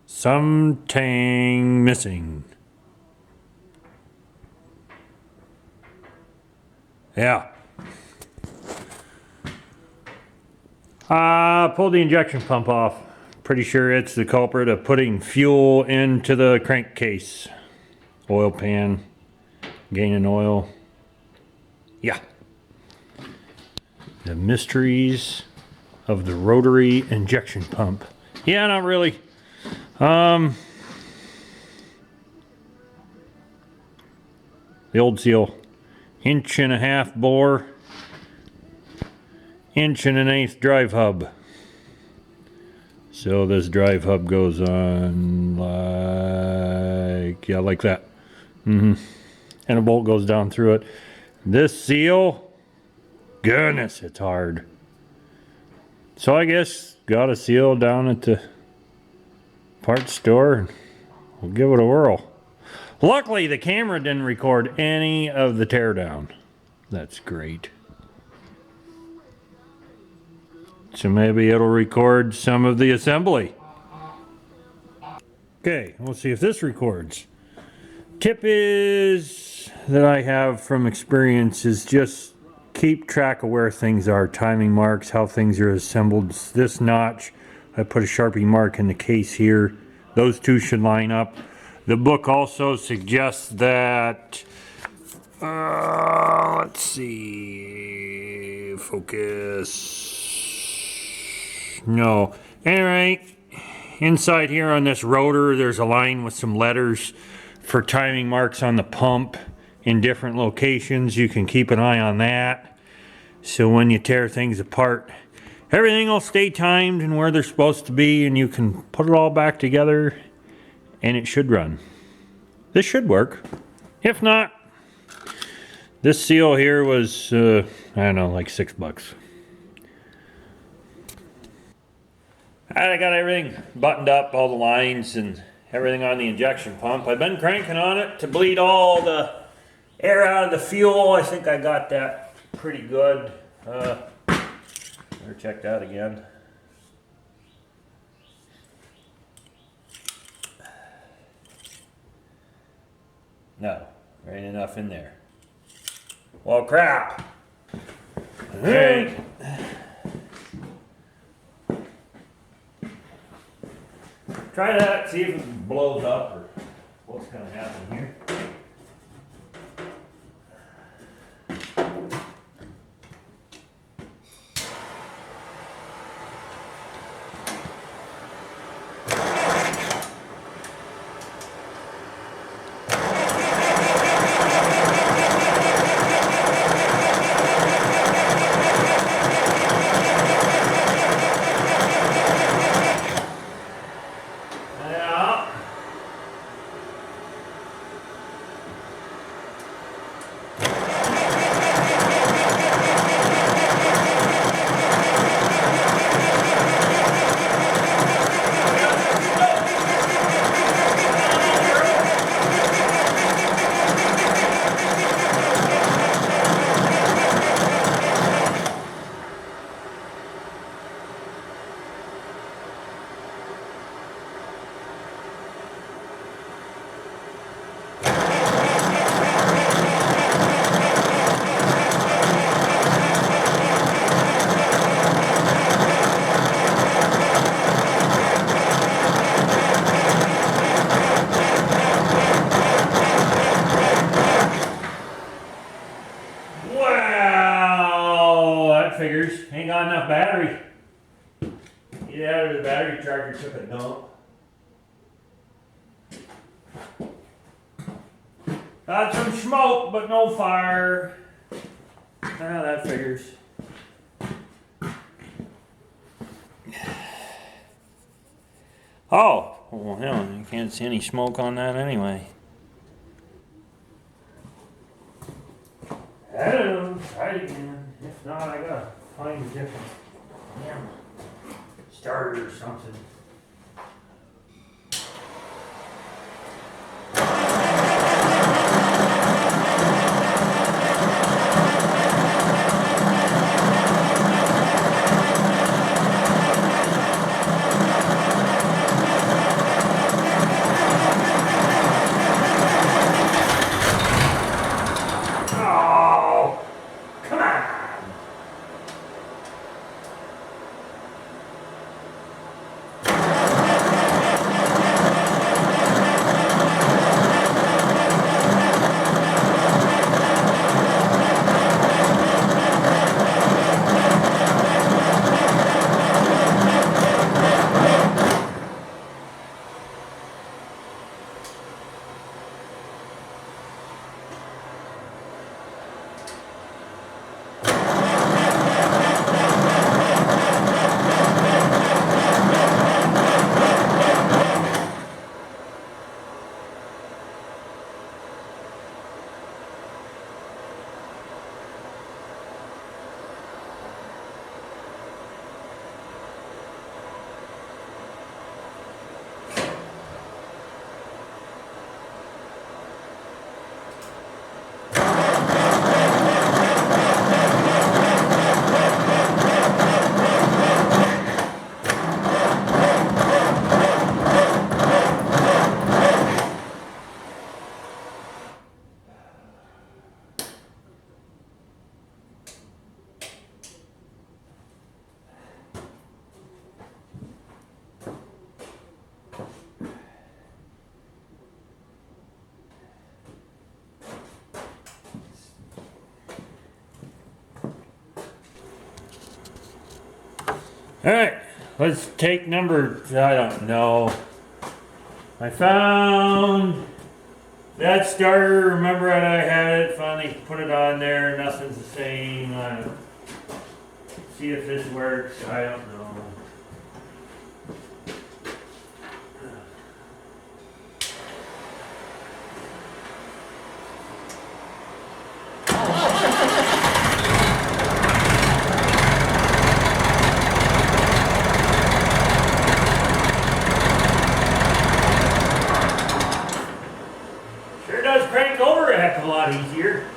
Something missing. Yeah. Pulled the injection pump off. Pretty sure it's the culprit of putting fuel into the crankcase. Oil pan, gaining oil. Yeah. The mysteries of the rotary injection pump. Yeah, not really. The old seal. 1.5 inch bore. 1.1 inch drive hub. So this drive hub goes on like, yeah, like that. And a bolt goes down through it. This seal, goodness, it's hard. So I guess got a seal down at the parts store and we'll give it a whirl. Luckily the camera didn't record any of the teardown. That's great. So maybe it'll record some of the assembly. Okay, we'll see if this records. Tip is that I have from experience is just keep track of where things are, timing marks, how things are assembled. This notch, I put a Sharpie mark in the case here. Those two should line up. The book also suggests that, let's see, focus. No. Anyway, inside here on this rotor, there's a line with some letters for timing marks on the pump in different locations. You can keep an eye on that. So when you tear things apart, everything will stay timed and where they're supposed to be, and you can put it all back together and it should run. This should work. If not, this seal here was, I don't know, like $6. I got everything buttoned up, all the lines and everything on the injection pump. I've been cranking on it to bleed all the air out of the fuel. I think I got that pretty good. Better check that again. No, there ain't enough in there. Well, crap. All right. Try that, see if it blows up or what's going to happen here. Figures. Ain't got enough battery. Get out of the battery charger, took a dump. Got some smoke, but no fire. That figures. Oh, well, hell, you can't see any smoke on that anyway. I don't know. Try it again. If not, I gotta find a different starter or something. Alright, let's take number, I don't know. I found that starter, remember that I had it, finally put it on there, nothing's the same. See if this works, I don't know. Sure does crank over a heck of a lot easier.